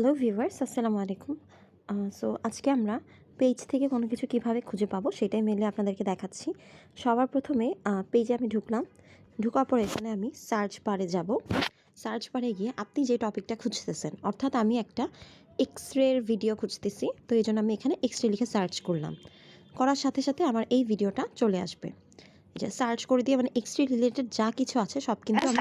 Hello viewers, আসসালামু আলাইকুম। So আজকে আমরা পেজ থেকে কোনো কিছু কিভাবে খুঁজে পাবো সেটাই মেনলি আপনাদেরকে দেখাচ্ছি। সবার প্রথমে পেজে আমি ঢুকলাম। ঢোকার পর এখানে আমি সার্চ বারে যাব। সার্চ বারে গিয়ে আপনি যে টপিকটা খুঁজতেছেন, অর্থাৎ আমি একটা এক্স-রের ভিডিও খুঁজতেছি, তো এই জন্য আমি এখানে এক্স-রে লিখে সার্চ করলাম। করার সাথে সাথে আমার এই ভিডিওটা চলে আসবে। যে সার্চ করে দিয়ে মানে এক্স-রে রিলেটেড যা কিছু আছে সব কিন্তু আমি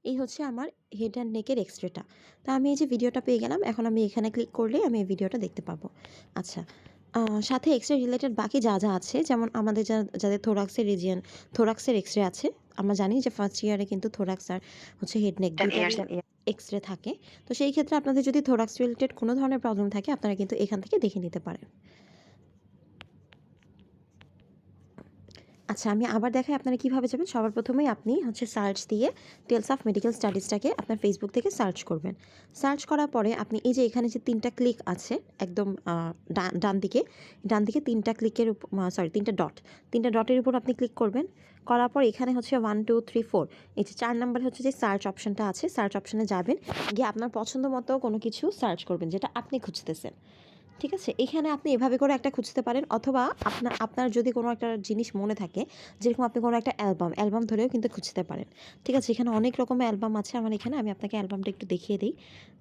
এই হচ্ছে আমার হেড অ্যান্ড নেকের এক্সরেটা। তো আমি এই যে ভিডিওটা পেয়ে গেলাম, এখন আমি এখানে ক্লিক করলে আমি এই ভিডিওটা দেখতে পাবো। আচ্ছা, সাথে এক্সরে রিলেটেড বাকি যা যা আছে, যেমন আমাদের যাদের থোরাক্সের রিজিয়ন, থোরাক্সের এক্সরে আছে। আমরা জানি যে ফার্স্ট ইয়ারে কিন্তু থোরাক্স আর হচ্ছে হেড নেক এক্সরে থাকে। তো সেই ক্ষেত্রে আপনাদের যদি থোরাক্স রিলেটেড কোনো ধরনের প্রবলেম থাকে, আপনারা কিন্তু এখান থেকে দেখে নিতে পারেন। আচ্ছা, আমি আবার দেখাই আপনারা কীভাবে যাবেন। সবার প্রথমেই আপনি হচ্ছে সার্চ দিয়ে টেলস অফ মেডিকেল স্টাডিজটাকে আপনার ফেসবুক থেকে সার্চ করবেন। সার্চ করার পরে আপনি এই যে এখানে যে 3টা ক্লিক আছে একদম ডান দিকে 3টা ক্লিকের তিনটা ডট, 3টা ডটের উপর আপনি ক্লিক করবেন। করার পর এখানে হচ্ছে 1 2 3 4 এই যে 4 নাম্বার হচ্ছে যে সার্চ অপশানটা আছে, সার্চ অপশানে যাবেন, গিয়ে আপনার পছন্দ মতো কোনো কিছু সার্চ করবেন যেটা আপনি খুঁজতেছেন। ঠিক আছে? এখানে আপনি এভাবে করে একটা খুঁজতে পারেন, অথবা আপনার যদি কোনো একটা জিনিস মনে থাকে, যেরকম আপনি কোনো একটা অ্যালবাম ধরেও কিন্তু খুঁজতে পারেন। ঠিক আছে? এখানে অনেক রকমের অ্যালবাম আছে আমার এখানে। আমি আপনাকে অ্যালবামটা একটু দেখিয়ে দেই।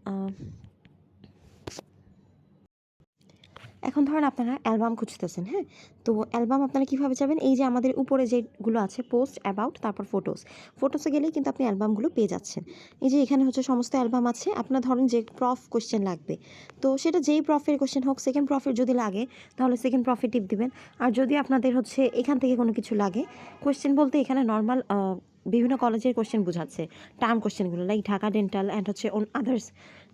আ এখন ধরেন আপনারা অ্যালবাম খুঁজতেছেন, হ্যাঁ? তো অ্যালবাম আপনারা কীভাবে যাবেন? এই যে আমাদের উপরে যেগুলো আছে পোস্ট, অ্যাবাউট, তারপর ফটোসে গেলেই কিন্তু আপনি অ্যালবামগুলো পেয়ে যাচ্ছেন। এই যে এখানে হচ্ছে সমস্ত অ্যালবাম আছে। আপনার ধরেন যে কোয়েশ্চেন লাগবে, তো সেটা যেই প্রফের কোয়েশ্চেন হোক, সেকেন্ড প্রফের যদি লাগে তাহলে সেকেন্ড প্রফে টিপ দিবেন। আর যদি আপনাদের হচ্ছে এখান থেকে কোনো কিছু লাগে, কোয়েশ্চেন বলতে এখানে নর্মাল বিভিন্ন কলেজের কোয়েশ্চেন বোঝাচ্ছে, টার্ম কোয়েশ্চেনগুলো, লাইক ঢাকা ডেন্টাল অ্যান্ড হচ্ছে আদার্স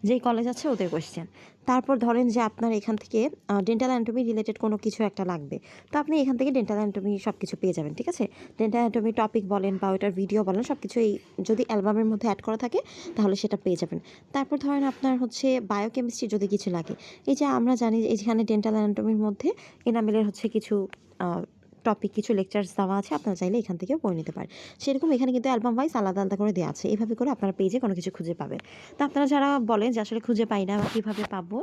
যেই কলেজ আছে ওদের কোয়েশ্চেন। তারপর ধরেন যে আপনার এখান থেকে ডেন্টাল অ্যানাটমি রিলেটেড কোনো কিছু একটা লাগবে, তো আপনি এখান থেকে ডেন্টাল অ্যানাটমি সব কিছু পেয়ে যাবেন। ঠিক আছে? ডেন্টাল অ্যানাটমি টপিক বলেন বা ওটার ভিডিও বলেন, সব কিছু এই যদি অ্যালবামের মধ্যে অ্যাড করা থাকে তাহলে সেটা পেয়ে যাবেন। তারপর ধরেন আপনার হচ্ছে বায়োকেমিস্ট্রি যদি কিছু লাগে, এই যে আমরা জানি যে এখানে ডেন্টাল অ্যানাটমির মধ্যে এনামেলের হচ্ছে কিছু টপিক, কিছু লেকচার্স দেওয়া আছে, আপনারা চাইলে এখান থেকেও পড়ে নিতে পারেন। সেরকম এখানে কিন্তু অ্যালবাম ওয়াইজ আলাদা আলাদা করে দেওয়া আছে। এভাবে করে আপনারা পেজে কোনো কিছু খুঁজে পাবেন। তো আপনারা যারা বলেন যে আসলে খুঁজে পাই না বা কীভাবে পাবো,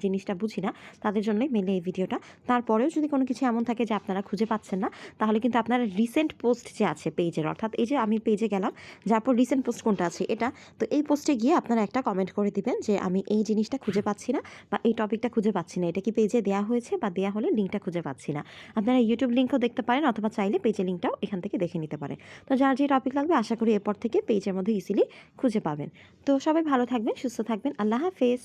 জিনিসটা বুঝি না, তাদের জন্যই মেনলি এই ভিডিওটা। তারপরেও যদি কোনো কিছু এমন থাকে যে আপনারা খুঁজে পাচ্ছেন না, তাহলে কিন্তু আপনারা রিসেন্ট পোস্ট যে আছে পেজের, অর্থাৎ এই যে আমি পেজে গেলাম, যার পর রিসেন্ট পোস্ট কোনটা আছে এটা, তো এই পোস্টে গিয়ে আপনারা একটা কমেন্ট করে দিবেন যে আমি এই জিনিসটা খুঁজে পাচ্ছি না বা এই টপিকটা খুঁজে পাচ্ছি না, এটা কি পেজে দেওয়া হয়েছে বা দেওয়া হলে লিঙ্কটা খুঁজে পাচ্ছি না। আপনারা ইউটিউব লিঙ্কও দেখতে পারেন, অথবা চাইলে পেজের লিঙ্কটাও এখান থেকে দেখে নিতে পারেন। তো যার যে টপিক লাগবে আশা করি এরপর থেকে পেজের মধ্যে ইজিলি খুঁজে পাবেন। তো সবাই ভালো থাকবেন, সুস্থ থাকবেন। আল্লাহ হাফেজ।